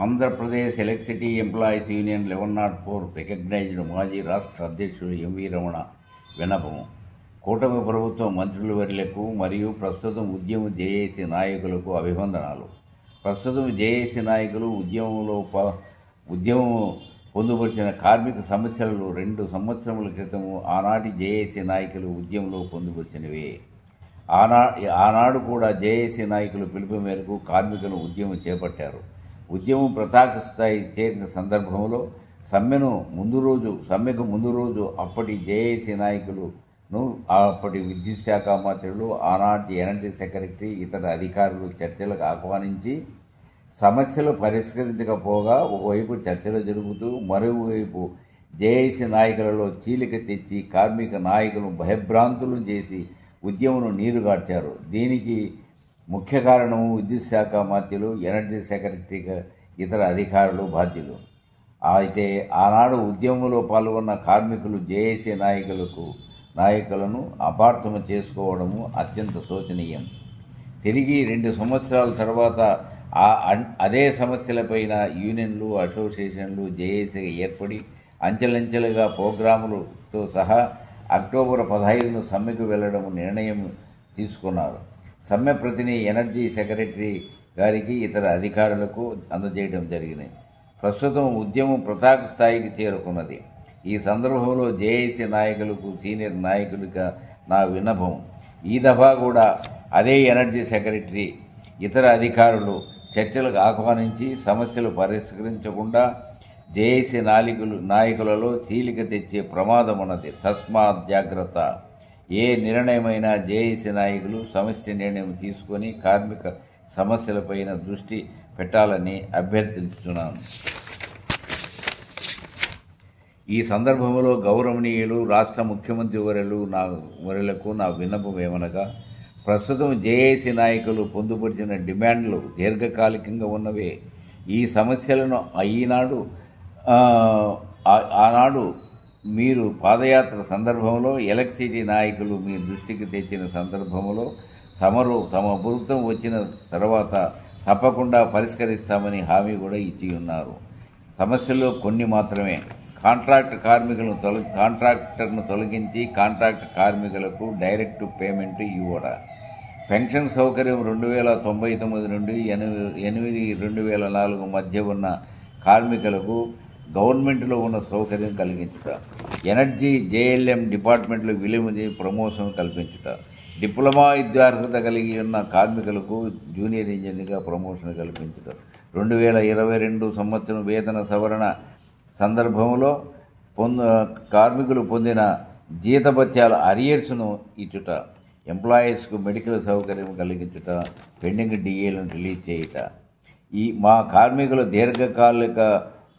Andhra Pradesh electricity employees union 1104 recognised మాజీ రాష్ట్ర అధ్యక్షుడు ఎంవి రమణ విన్నపం. కూటమి ప్రభుత్వం మంత్రులవర్యులకు మరియు ప్రస్తుతం ఉద్యమ జేఏసీ నాయకులకు అభివందనాలు. ప్రస్తుతం జేఏసీ నాయకులు ఉద్యమం పొందుపరిచిన కార్మిక సమస్యలు 2 సంవత్సరముల క్రితము ఆనాటి జేఏసీ నాయకులు ఉద్యమంలో పొందుపరిచినవే. ఆనాడు కూడా జేఏసీ నాయకులు పిలుపు మేరకు కార్మికులు ఉద్యమం చేపట్టారు. ఉద్యమం పతాక స్థాయి చేరిన సందర్భంలో సమ్మెకు ముందు రోజు అప్పటి జేఏసీ నాయకులను, అప్పటి విద్యుత్ శాఖ మంత్రులు, ఆనాటి ఎనర్జీ సెక్రటరీ, ఇతర అధికారులు చర్చలకు ఆహ్వానించి సమస్యలు పరిష్కరించకపోగా ఒకవైపు చర్చలు జరుగుతూ మరోవైపు జేఏసీ నాయకులలో చీలిక తెచ్చి కార్మిక నాయకులను భయభ్రాంతులు చేసి ఉద్యమం నీరుగార్చారు. దీనికి ముఖ్య కారణము విద్యుత్ శాఖ మంత్రులు, ఎనర్జీ సెక్రటరీ, ఇతర అధికారులు బాధ్యులు. అయితే ఆనాడు ఉద్యమంలో పాల్గొన్న కార్మికులు జేఏసీ నాయకులను అపార్థం చేసుకోవడము అత్యంత శోచనీయం. తిరిగి 2 సంవత్సరాల తర్వాత అదే సమస్యలపైన యూనియన్లు, అసోసియేషన్లు జేఏసీగా ఏర్పడి అంచెలంచెలుగా ప్రోగ్రాములతో సహా అక్టోబర్ 15ను సమ్మెకు వెళ్లడం నిర్ణయం తీసుకున్నారు. సమ్మె ప్రతిని ఎనర్జీ సెక్రటరీ గారికి, ఇతర అధికారులకు అందజేయడం జరిగింది. ప్రస్తుతం ఉద్యమం పతాక స్థాయికి చేరుకున్నది. ఈ సందర్భంలో జేఏసీ నాయకులకు, సీనియర్ నాయకులుగా నా విన్నపం, ఈ దఫా కూడా అదే ఎనర్జీ సెక్రటరీ, ఇతర అధికారులు చర్చలకు ఆహ్వానించి సమస్యలు పరిష్కరించకుండా జేఏసీ నాయకులలో చీలిక తెచ్చే ప్రమాదం ఉన్నది. తస్మాత్ జాగ్రత్త. ఏ నిర్ణయమైనా జేఏసీ నాయకులు సమష్టి నిర్ణయం తీసుకొని కార్మిక సమస్యలపైన దృష్టి పెట్టాలని అభ్యర్థిస్తున్నాను. ఈ సందర్భంలో గౌరవనీయులు రాష్ట్ర ముఖ్యమంత్రి వర్యులకు నా విన్నపం ఏమనగా, ప్రస్తుతం జేఏసీ నాయకులు పొందుపరిచిన డిమాండ్లు దీర్ఘకాలికంగా ఉన్నవే. ఈ సమస్యలను ఆనాడు మీరు పాదయాత్ర సందర్భంలో ఎలక్ట్రిసిటీ నాయకులు మీ దృష్టికి తెచ్చిన సందర్భంలో తమ ప్రభుత్వం వచ్చిన తర్వాత తప్పకుండా పరిష్కరిస్తామని హామీ కూడా ఇచ్చి ఉన్నారు. సమస్యల్లో కొన్ని మాత్రమే. కాంట్రాక్టర్ను తొలగించి కాంట్రాక్ట్ కార్మికులకు డైరెక్ట్ పేమెంట్ ఇవ్వడం. పెన్షన్ సౌకర్యం 2099 నుండి 8/2004 మధ్య ఉన్న కార్మికులకు గవర్నమెంట్లో ఉన్న సౌకర్యం కలిగించుట. ఎనర్జీ జేఎల్ఎం డిపార్ట్మెంట్లో విలువని ప్రమోషన్ కల్పించుట. డిప్లొమా విద్యార్హత కలిగి ఉన్న కార్మికులకు జూనియర్ ఇంజనీర్గా ప్రమోషన్ కల్పించుట. 2022 సంవత్సరం వేతన సవరణ సందర్భంలో కార్మికులు పొందిన జీతభత్యాల అరియర్స్ను ఇచ్చుట. ఎంప్లాయీస్కు మెడికల్ సౌకర్యం కలిగించుట. పెండింగ్ డిఏలను రిలీజ్ చేయుట. మా కార్మికుల దీర్ఘకాలిక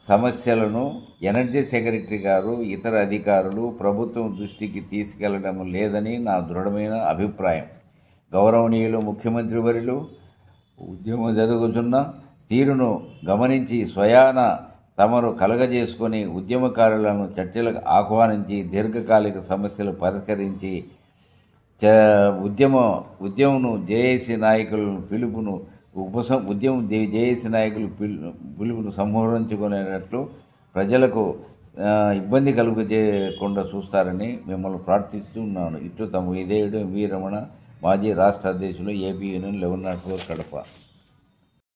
సమస్యలను ఎనర్జీ సెక్రటరీ గారు, ఇతర అధికారులు ప్రభుత్వం దృష్టికి తీసుకెళ్లడం లేదని నా దృఢమైన అభిప్రాయం. గౌరవనీయులు ముఖ్యమంత్రి వర్యులు ఉద్యమం జరుగుతున్న తీరును గమనించి స్వయాన తమరు కలగజేసుకొని ఉద్యమకారులను చర్చలకు ఆహ్వానించి దీర్ఘకాలిక సమస్యలు పరిష్కరించి ఉద్యమం జేఏసీ నాయకుల పిలుపును సంహరించుకునేటట్లు ప్రజలకు ఇబ్బంది కలుగజేయకుండా చూస్తారని మిమ్మల్ని ప్రార్థిస్తున్నాను. ఇట్లు తమ విధేయుడు ఎంవి రమణ, మాజీ రాష్ట్ర అధ్యక్షులు, ఏపీ యూనియన్ 1104 కడప.